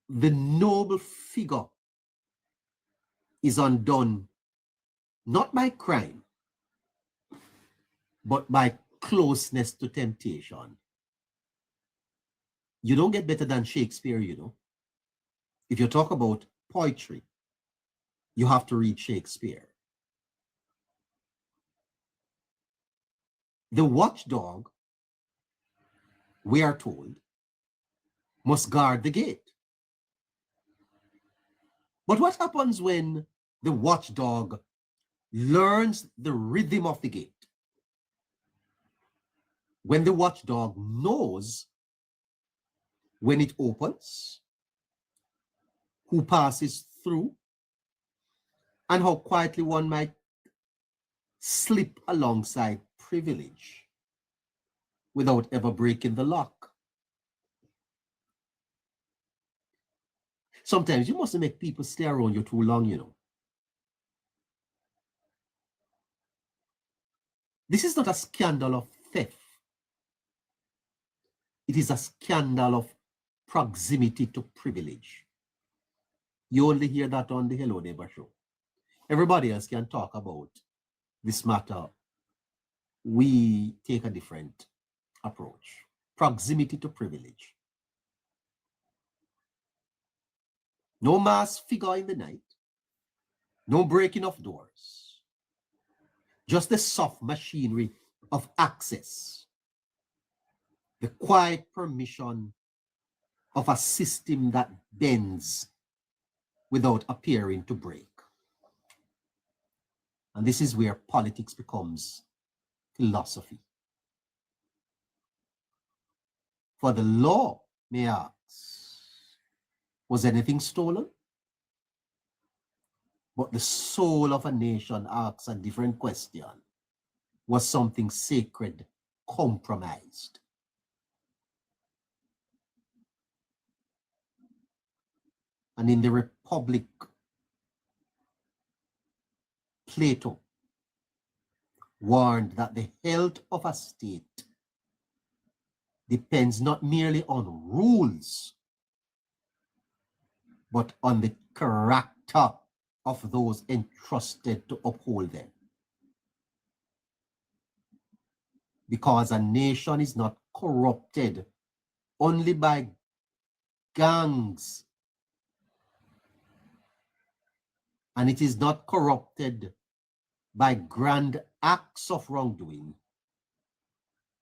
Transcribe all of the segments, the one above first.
the noble figure is undone not by crime, but by closeness to temptation. You don't get better than Shakespeare, you know. If you talk about poetry, you have to read Shakespeare. The watchdog, we are told, must guard the gate. But what happens when the watchdog learns the rhythm of the gate? When the watchdog knows when it opens, who passes through, and how quietly one might slip alongside privilege without ever breaking the lock. Sometimes you mustn't make people stay around you too long, you know. This is not a scandal of theft. It is a scandal of proximity to privilege. You only hear that on the Hello Neighbor show. Everybody else can talk about this matter. We take a different approach. Proximity to privilege. No mass figure in the night. No breaking of doors. Just the soft machinery of access. The quiet permission of a system that bends without appearing to break. And this is where politics becomes philosophy. For the law may ask, was anything stolen? But the soul of a nation asks a different question. Was something sacred compromised? And in the Republic, Plato warned that the health of a state depends not merely on rules, but on the character of those entrusted to uphold them. Because a nation is not corrupted only by gangs, and it is not corrupted by grand acts of wrongdoing.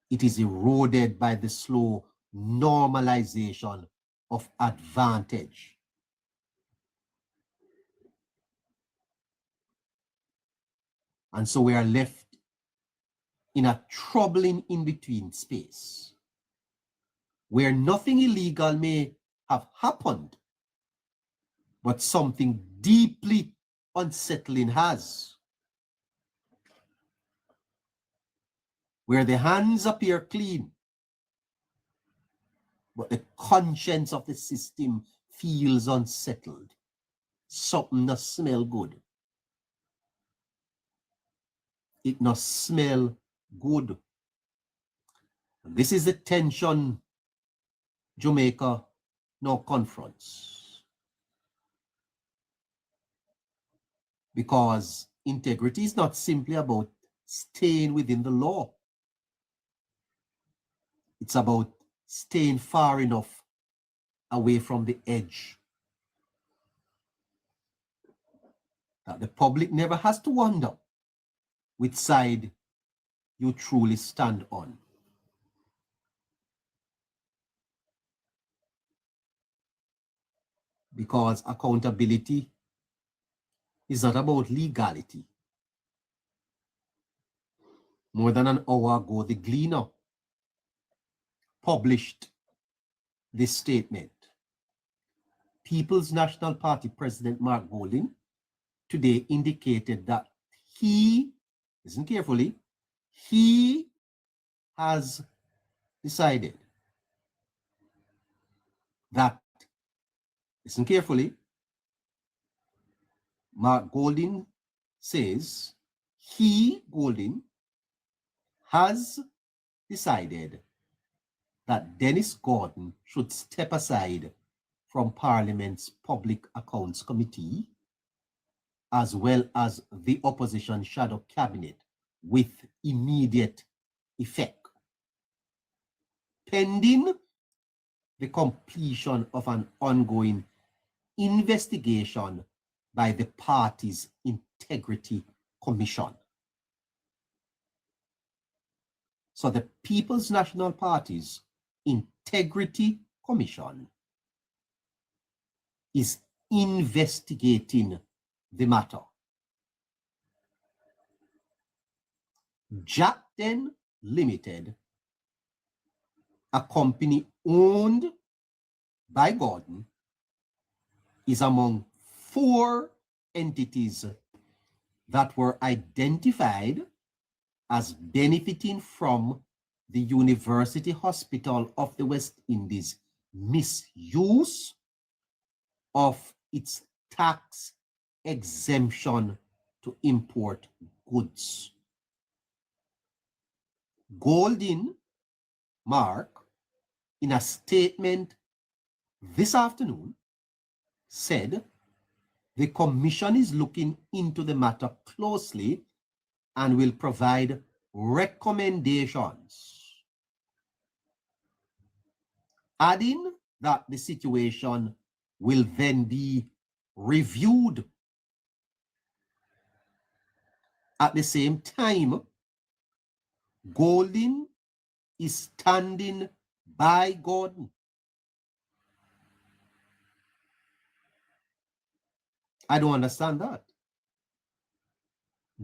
It is eroded by the slow normalization of advantage. And so we are left in a troubling in-between space where nothing illegal may have happened, but something deeply unsettling has. Where the hands appear clean, but the conscience of the system feels unsettled. Something does smell good. It must smell good. And this is the tension Jamaica now confronts. Because integrity is not simply about staying within the law. It's about staying far enough away from the edge that the public never has to wonder which side you truly stand on. Because accountability is not about legality. More than an hour ago, the Gleaner published this statement. People's National Party President Mark Golding today indicated that he, listen carefully, he has decided that, listen carefully, Mark Golding says he, Golding, has decided that Dennis Gordon should step aside from Parliament's Public Accounts Committee, as well as the opposition shadow cabinet, with immediate effect, pending the completion of an ongoing investigation by the party's Integrity Commission. So the People's National Party's Integrity Commission is investigating the matter. Jamaican Limited, a company owned by Gordon, is among 4 entities that were identified as benefiting from the University Hospital of the West Indies misuse of its tax exemption to import goods. Goldin Mark, in a statement this afternoon, said the commission is looking into the matter closely and will provide recommendations, adding that the situation will then be reviewed. At the same time, Goldin is standing by Gordon. I don't understand that.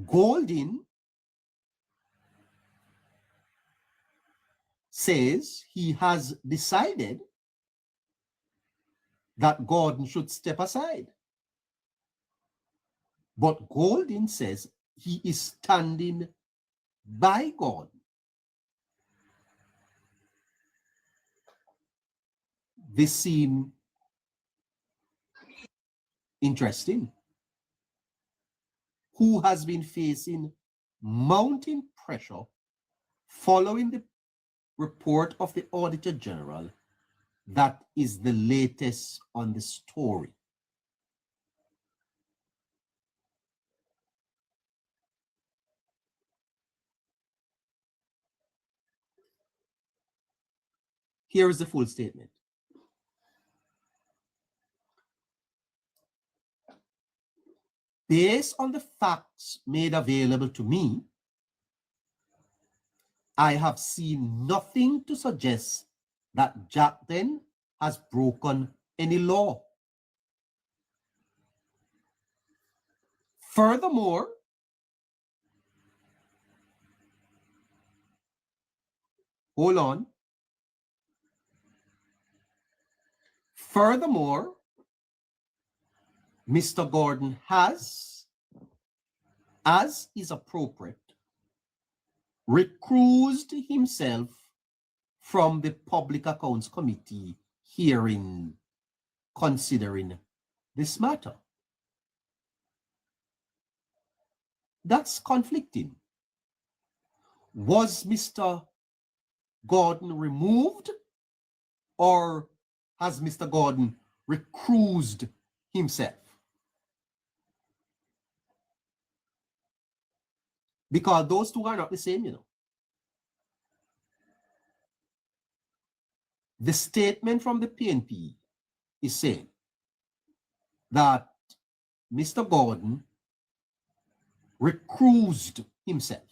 Goldin says he has decided that Gordon should step aside. But Goldin says he is standing by Gordon. This seems interesting. Who has been facing mounting pressure following the report of the Auditor General that is the latest on the story. Here is the full statement. Based on the facts made available to me, I have seen nothing to suggest that Jamaican has broken any law. Furthermore, hold on. Furthermore, Mr. Gordon has, as is appropriate, recused himself from the Public Accounts Committee hearing considering this matter. That's conflicting. Was Mr. Gordon removed, or has Mr. Gordon recused himself? Because those two are not the same, you know. The statement from the PNP is saying that Mr. Gordon recused himself.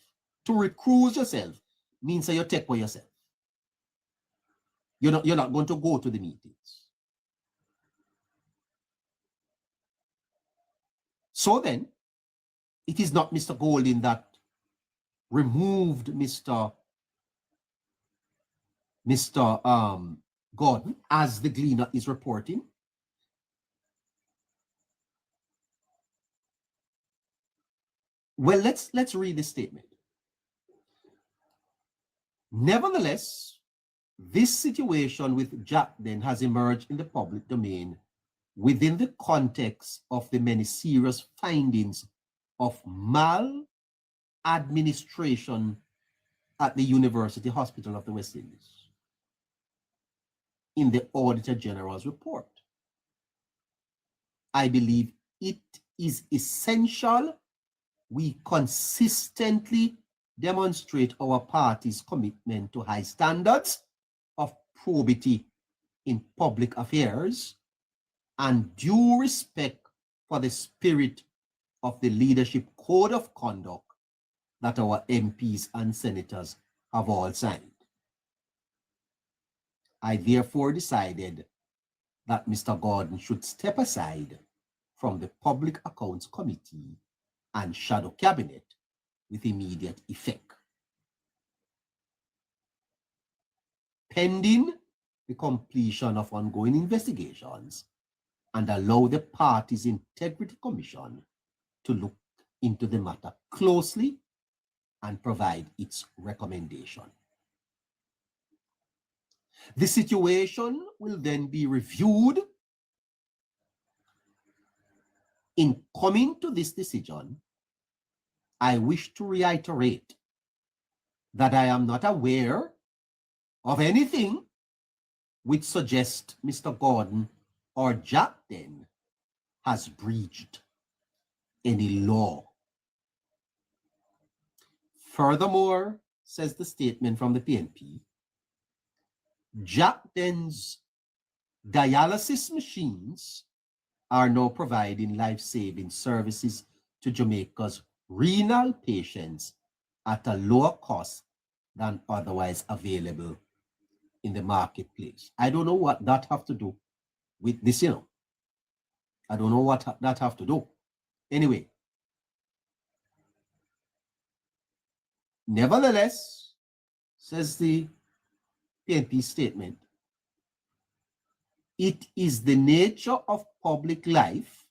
To recuse yourself means that you take for yourself. You're not going to go to the meetings. So then, it is not Mr. Goldin that removed Mr. Gordon, as the Gleaner is reporting. Well, let's read the statement. Nevertheless, this situation with Jamaican has emerged in the public domain within the context of the many serious findings of maladministration at the University Hospital of the West Indies in the Auditor General's report. I believe it is essential we consistently demonstrate our party's commitment to high standards of probity in public affairs and due respect for the spirit of the leadership code of conduct that our MPs and senators have all signed. I therefore decided that Mr. Gordon should step aside from the Public Accounts Committee and Shadow Cabinet with immediate effect, pending the completion of ongoing investigations, and allow the Party's Integrity Commission to look into the matter closely and provide its recommendation. The situation will then be reviewed. In coming to this decision, I wish to reiterate that I am not aware of anything which suggests Mr. Gordon or Jack Den has breached any law. Furthermore, says the statement from the PNP, Jack Den's dialysis machines are now providing life-saving services to Jamaica's renal patients at a lower cost than otherwise available in the marketplace. I don't know what that have to do with this, you know. I don't know what that have to do. Anyway, nevertheless, says the PNP statement, it is the nature of public life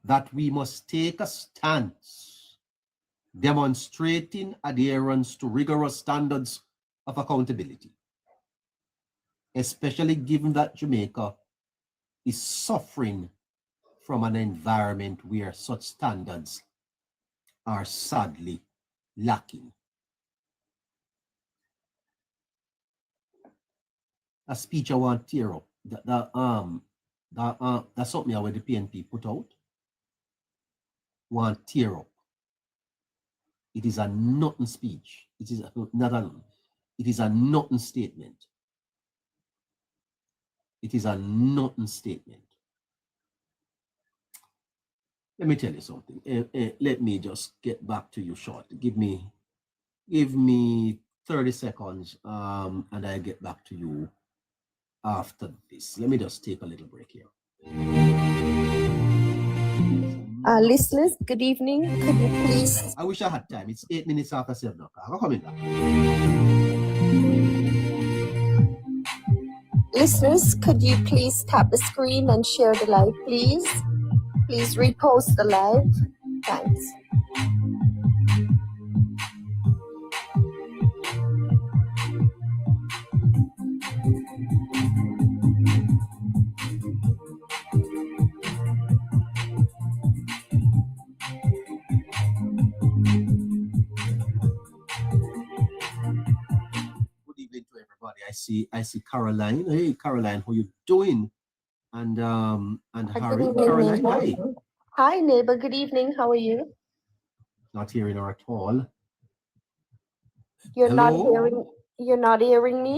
that we must take a stance demonstrating adherence to rigorous standards of accountability, especially given that Jamaica is suffering from an environment where such standards are sadly lacking. A speech I want to tear up. That's something where the PNP put out. Want tear up. It is a nothing speech. It is not a. It is a nothing statement. It is a nothing statement. Let me tell you something. Let me just get back to you short. Give me 30 seconds, and I'll get back to you after this. Let me just take a little break here. Listeners, good evening. Could you please? I wish I had time. It's 8 minutes after 7 o'clock. I'm coming back. Listeners, could you please tap the screen and share the live, please? Please repost the live. Thanks. Good evening to everybody. I see Caroline. Hey Caroline, how you doing? And Harry. Caroline, hi. Hi neighbor, good evening. How are you? Not hearing her at all. You're Hello? not hearing me?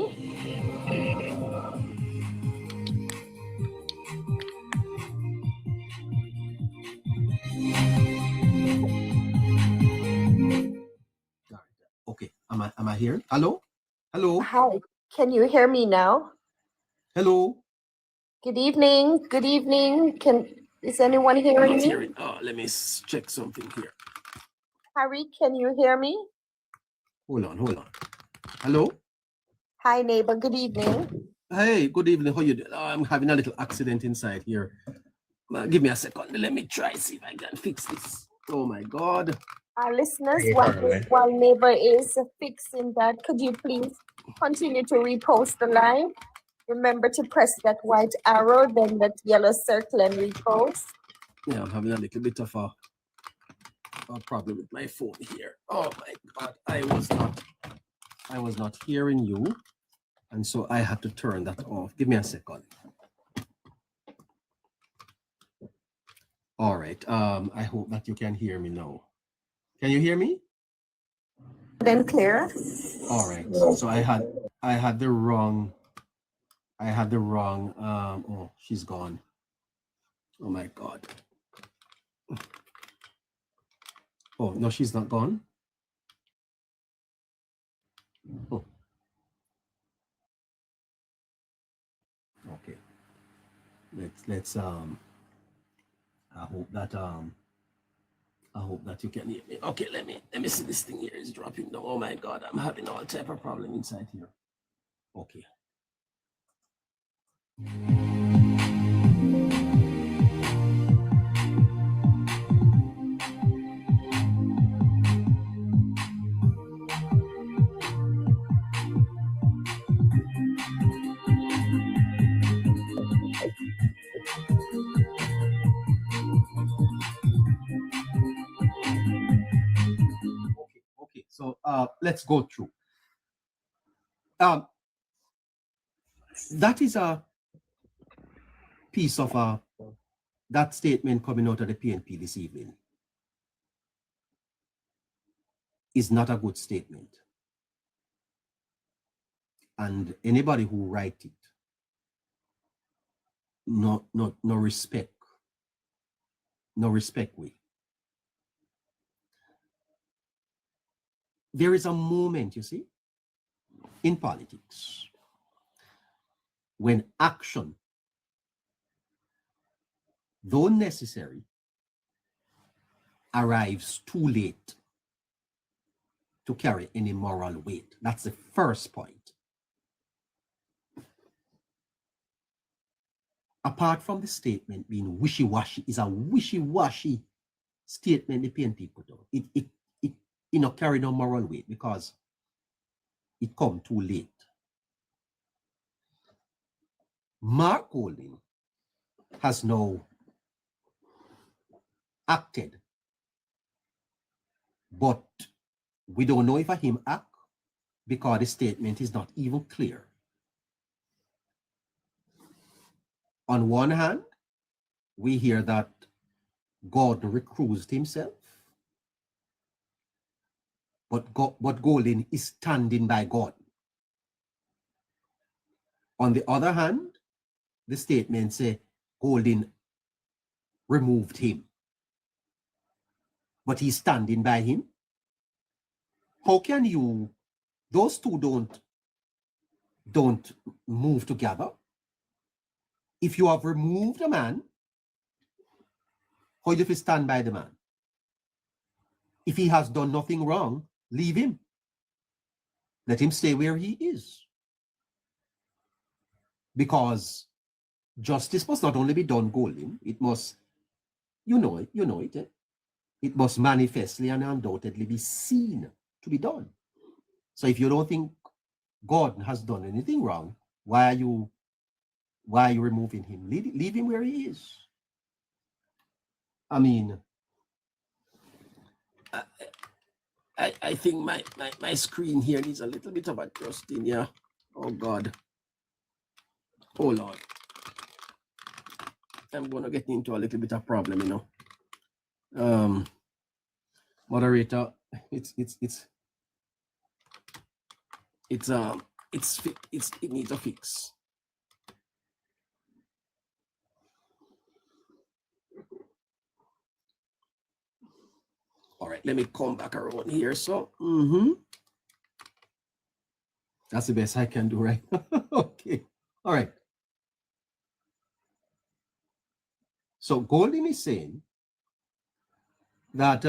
Okay, am I here? Hello? Hello? Hi, can you hear me now? Hello? Good evening. Good evening. Is anyone hearing me? Let me check something here. Harry, can you hear me? Hold on. Hello? Hi neighbor, good evening. Hey, good evening. How you doing? Oh, I'm having a little accident inside here. Give me a second. Let me try see if I can fix this. Oh my God. Our listeners, while neighbor is fixing that, could you please continue to repost the live? Remember to press that white arrow, then that yellow circle and repost. Yeah, I'm having a little bit of a problem with my phone here. Oh my God, I was not hearing you, and so I had to turn that off. Give me a second. All right. I hope that you can hear me now. Can you hear me? Then clear. All right. So I had the wrong oh, she's gone. Oh my God. Oh, no, she's not gone. Oh, okay. Let's I hope that you can hear me. Okay, let me see, this thing here is dropping down. Oh my God, I'm having all type of problem inside here. Okay. Okay. So let's go through. That is a piece of that statement coming out of the PNP this evening is not a good statement. And anybody who write it, no respect. No respect we. There is a moment, you see, in politics when action, though necessary, arrives too late to carry any moral weight. That's the first point. Apart from the statement being wishy-washy, is a wishy-washy statement the PNP put out. It carry no moral weight because it come too late. Mark Golding has now acted, but we don't know if him act because the statement is not even clear. On one hand, we hear that God recused himself, but Golding is standing by God. On the other hand, the statement say Golding removed him, but he's standing by him. How can you, those two don't move together? If you have removed a man, how do you stand by the man? If he has done nothing wrong, leave him. Let him stay where he is. Because justice must not only be done Golding, it must, you know it, it must manifestly and undoubtedly be seen to be done. So if you don't think God has done anything wrong, why are you removing him? Leave him where he is. I mean, I think my screen here needs a little bit of adjusting. Yeah. Oh God. Oh Lord. I'm gonna get into a little bit of problem, you know. Moderator, it needs a fix. All right, let me come back around here. So, that's the best I can do, right? Okay. All right. So Golding is saying that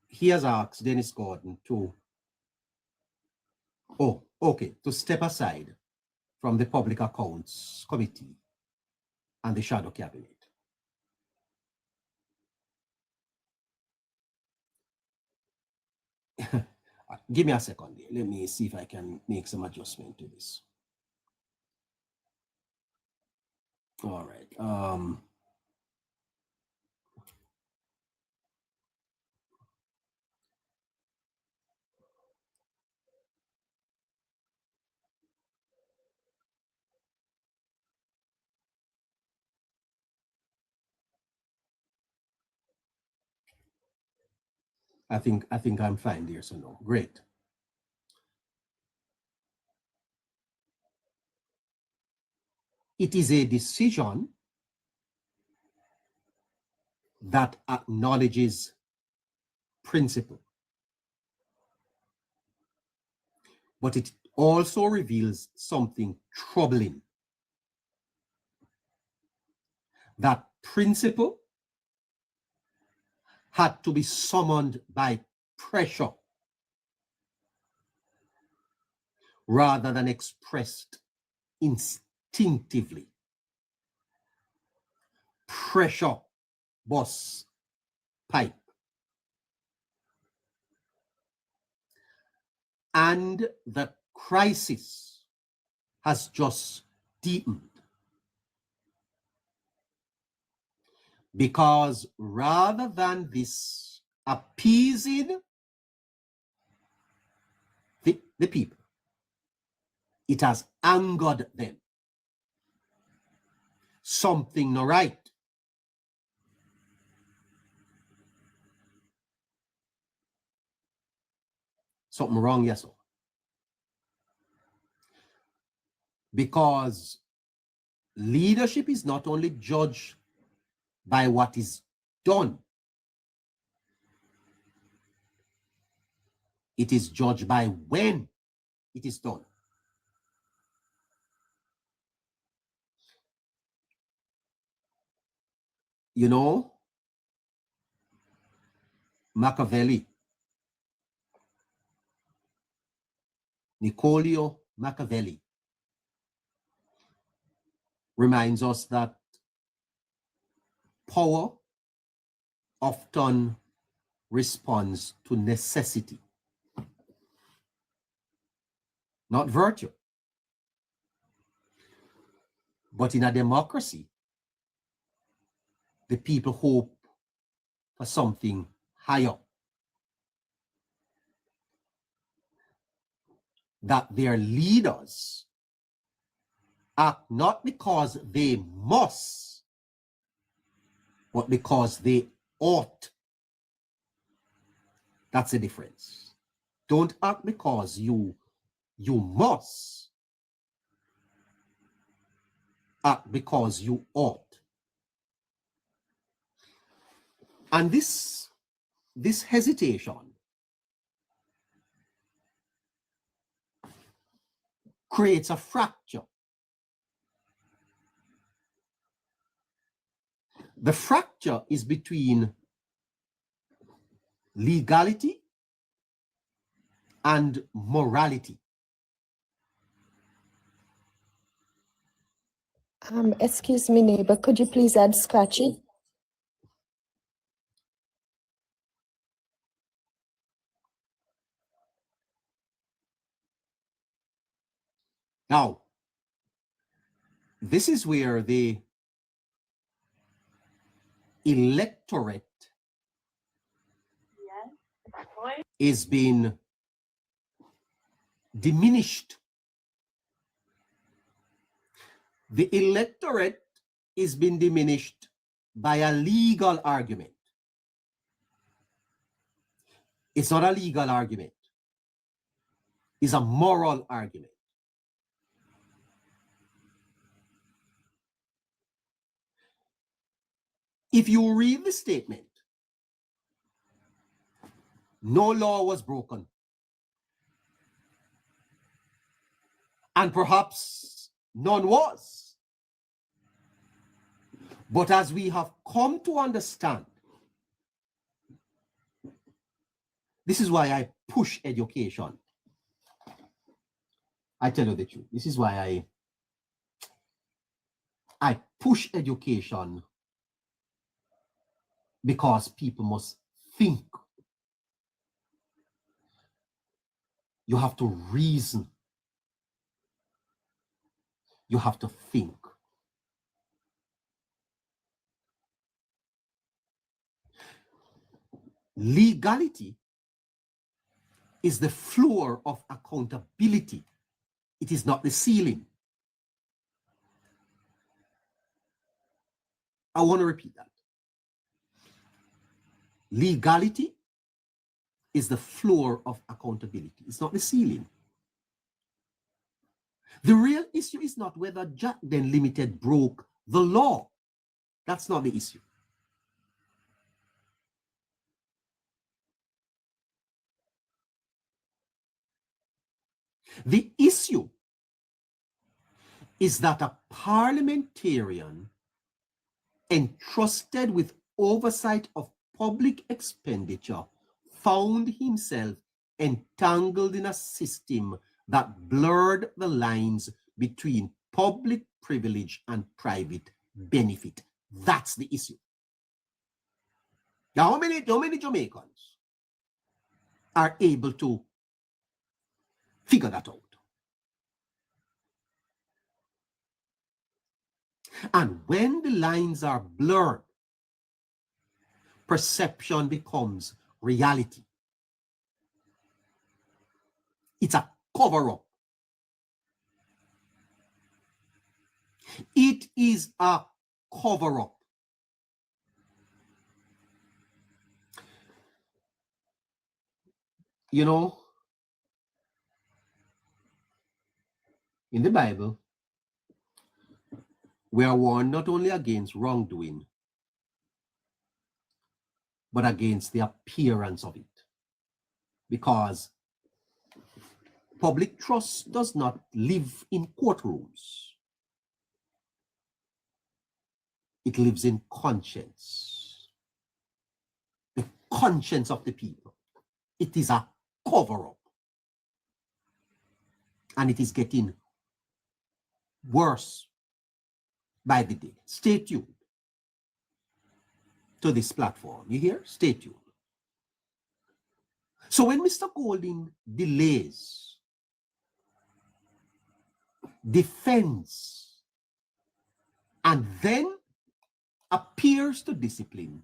he has asked Dennis Gordon to, to step aside from the Public Accounts Committee and the Shadow Cabinet. Give me a second here. Let me see if I can make some adjustment to this. All right. I think I'm fine there, so no. Great. It is a decision that acknowledges principle, but it also reveals something troubling. That principle had to be summoned by pressure rather than expressed instinctively. Pressure bus pipe. And the crisis has just deepened. Because rather than this appeasing the people, it has angered them. Something not right. Something wrong, yes, sir. Because leadership is not only judged by what is done, it is judged by when it is done. You know, Machiavelli, Niccolò Machiavelli, reminds us that power often responds to necessity, not virtue. But in a democracy, the people hope for something higher. That their leaders act not because they must, but because they ought. That's the difference. Don't act because you must. Act because you ought. And this hesitation creates a fracture. The fracture is between legality and morality. Excuse me, neighbor, could you please add Scratchy? Now, this is where the electorate is being diminished. The electorate is being diminished by a legal argument. It's not a legal argument. It's a moral argument. If you read the statement, no law was broken. And perhaps none was. But as we have come to understand, this is why I push education. I tell you the truth. This is why I push education, because people must think. You have to reason. You have to think. Legality is the floor of accountability. It is not the ceiling. I want to repeat that. Legality is the floor of accountability. It's not the ceiling. The real issue is not whether Jack Den Limited broke the law. That's not the issue. The issue is that a parliamentarian entrusted with oversight of public expenditure found himself entangled in a system that blurred the lines between public privilege and private benefit. That's the issue. Now, how many Jamaicans are able to figure that out? And when the lines are blurred, perception becomes reality. It's a cover-up. It is a cover-up. You know, in the Bible, we are warned not only against wrongdoing, but against the appearance of it. Because public trust does not live in courtrooms. It lives in conscience. The conscience of the people. It is a cover-up. And it is getting worse by the day. Stay tuned to this platform. You hear? Stay tuned. So when Mr. Golding delays, defends, and then appears to discipline,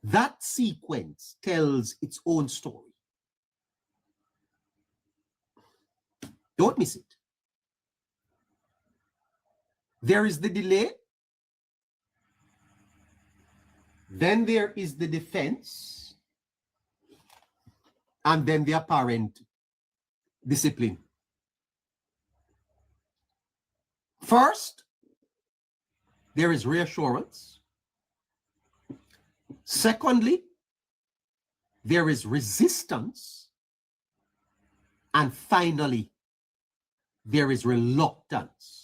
that sequence tells its own story. Don't miss it. There is the delay, then there is the defense, and then the apparent discipline. First, there is reassurance. Secondly, there is resistance. And finally, there is reluctance.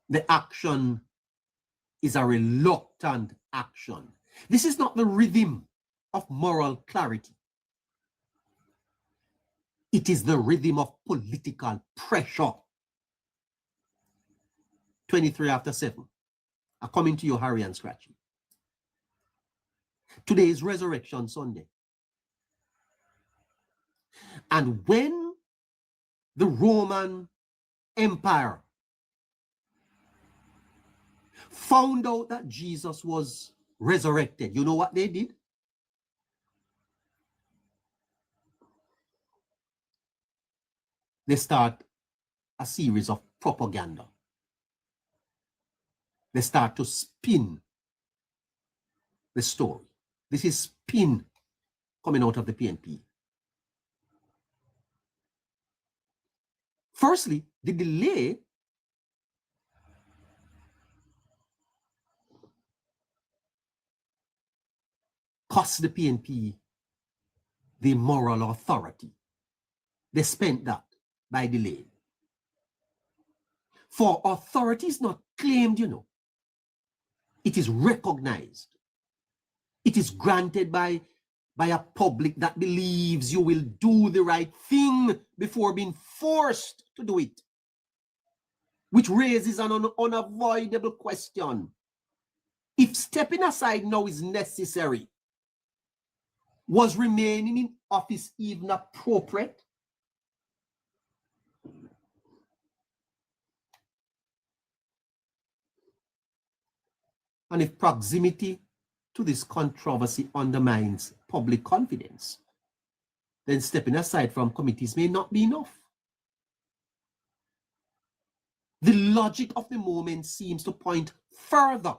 The action is a reluctant action. This is not the rhythm of moral clarity. It is the rhythm of political pressure. 23 after 7. I'm coming to you, Harry and Scratchy. Today is Resurrection Sunday. And when the Roman Empire found out that Jesus was resurrected, you know what they did? They start a series of propaganda. They start to spin the story. This is spin coming out of the PNP. Firstly, the delay cost the PNP the moral authority. They spent that by delay. For authority is not claimed, you know. It is recognized. It is granted by a public that believes you will do the right thing before being forced to do it. Which raises an unavoidable question. If stepping aside now is necessary, was remaining in office even appropriate? And if proximity to this controversy undermines public confidence, then stepping aside from committees may not be enough. The logic of the moment seems to point further.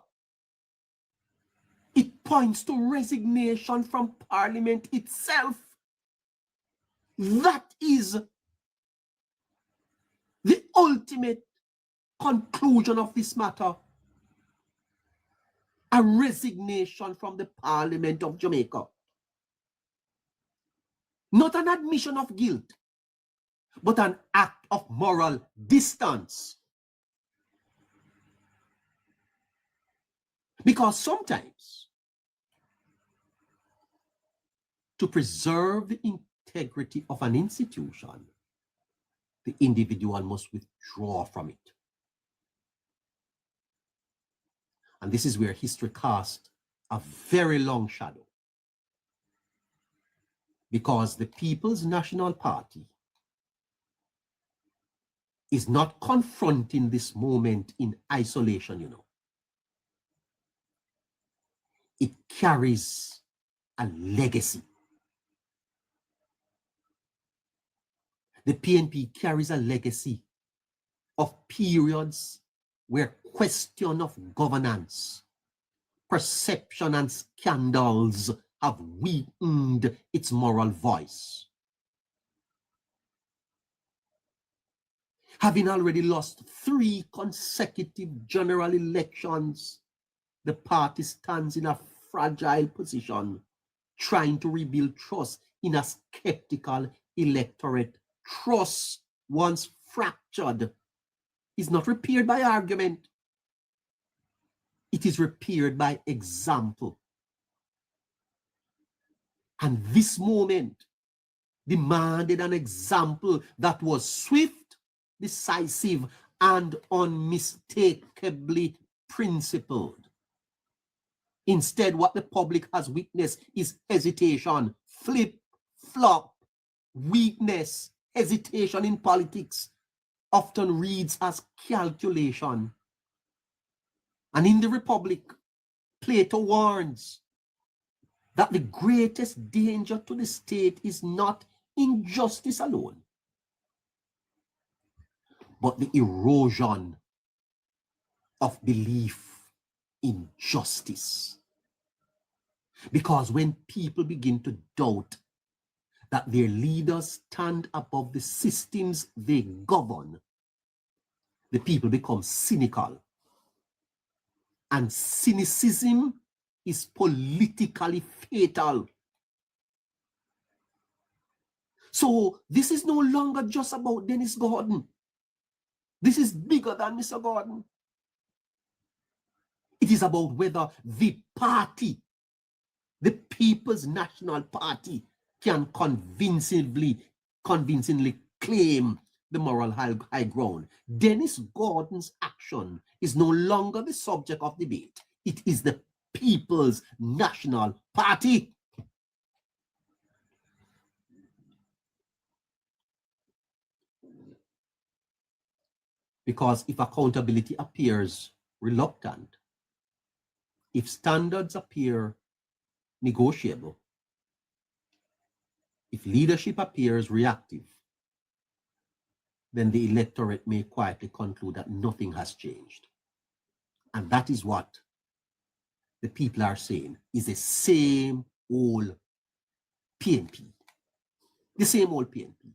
It points to resignation from Parliament itself. That is the ultimate conclusion of this matter. A resignation from the Parliament of Jamaica. Not an admission of guilt, but an act of moral distance. Because sometimes, to preserve the integrity of an institution, the individual must withdraw from it. And this is where history casts a very long shadow. Because the People's National Party is not confronting this moment in isolation, you know. It carries a legacy. The PNP carries a legacy of periods where question of governance, perception and scandals have weakened its moral voice. Having already lost 3 consecutive general elections, the party stands in a fragile position, trying to rebuild trust in a skeptical electorate. Trust, once fractured, is not repaired by argument. It is repaired by example. And this moment demanded an example that was swift, decisive, and unmistakably principled. Instead, what the public has witnessed is hesitation, flip-flop, weakness. Hesitation in politics often reads as calculation. And in the Republic, Plato warns that the greatest danger to the state is not injustice alone, but the erosion of belief in justice. Because when people begin to doubt that their leaders stand above the systems they govern, the people become cynical. And cynicism is politically fatal. So this is no longer just about Dennis Gordon. This is bigger than Mr. Gordon. It is about whether the party, the People's National Party, can convincingly claim the moral high ground. Dennis Gordon's action is no longer the subject of debate. It is the People's National Party. Because if accountability appears reluctant, if standards appear negotiable, if leadership appears reactive, then the electorate may quietly conclude that nothing has changed. And that is what the people are saying is the same old PNP. The same old PNP.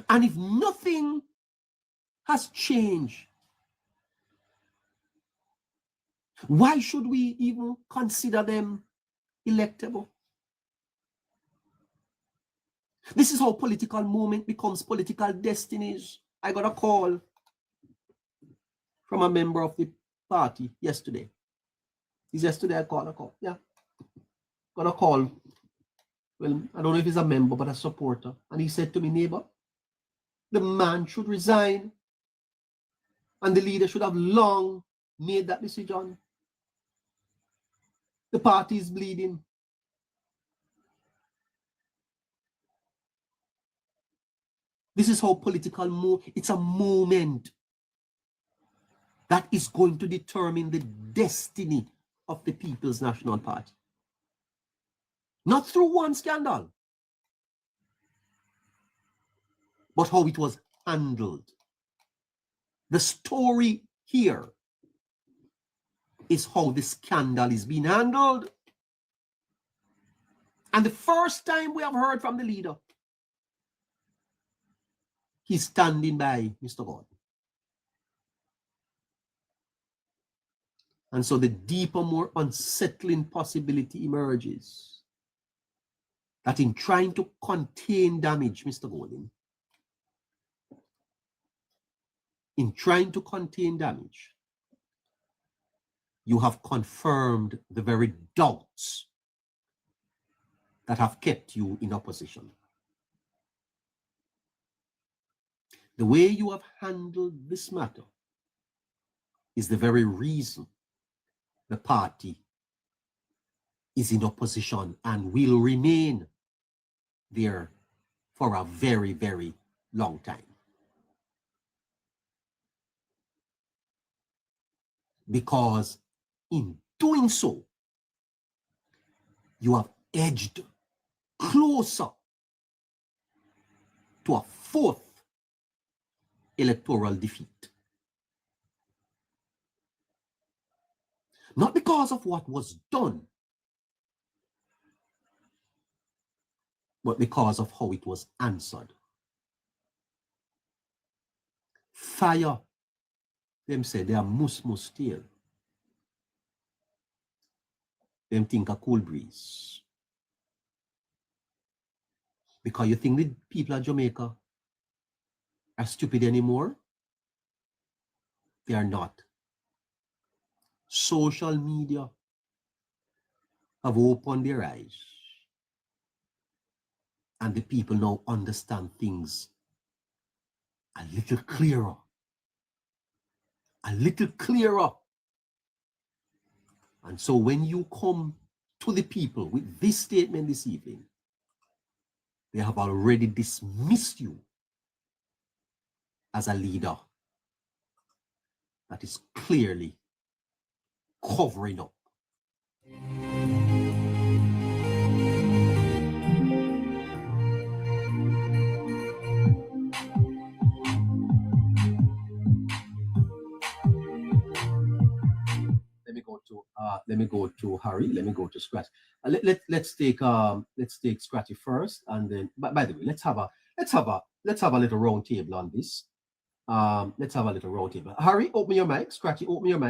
And if nothing has changed, why should we even consider them electable? This is how political movement becomes political destinies. I got a call from a member of the party yesterday. It's yesterday I called a call. Yeah. Got a call. Well, I don't know if he's a member, but a supporter. And he said to me, neighbor, the man should resign. And the leader should have long made that decision. The party is bleeding. This is how political it's a moment that is going to determine the destiny of the People's National Party. Not through one scandal, but how it was handled. The story here is how the scandal is being handled. And the first time we have heard from the leader, he's standing by Mr. Gordon. And so the deeper, more unsettling possibility emerges that in trying to contain damage, Mr. Gordon, in trying to contain damage, you have confirmed the very doubts that have kept you in opposition. The way you have handled this matter is the very reason the party is in opposition and will remain there for a very, very long time. Because in doing so, you have edged closer to a fourth electoral defeat. Not because of what was done, but because of how it was answered. Fire, them say they are mus tail. Them think a cool breeze. Because you think the people of Jamaica are stupid anymore? They are not. Social media have opened their eyes. And the people now understand things a little clearer. A little clearer. And so when you come to the people with this statement this evening, they have already dismissed you as a leader that is clearly covering up. Let me go to Harry. Let me go to Scratch. Let's take Scratchy first, and then. By the way, let's have a little round table on this. Let's have a little round table. Harry, open your mic. Scratchy, open your mic.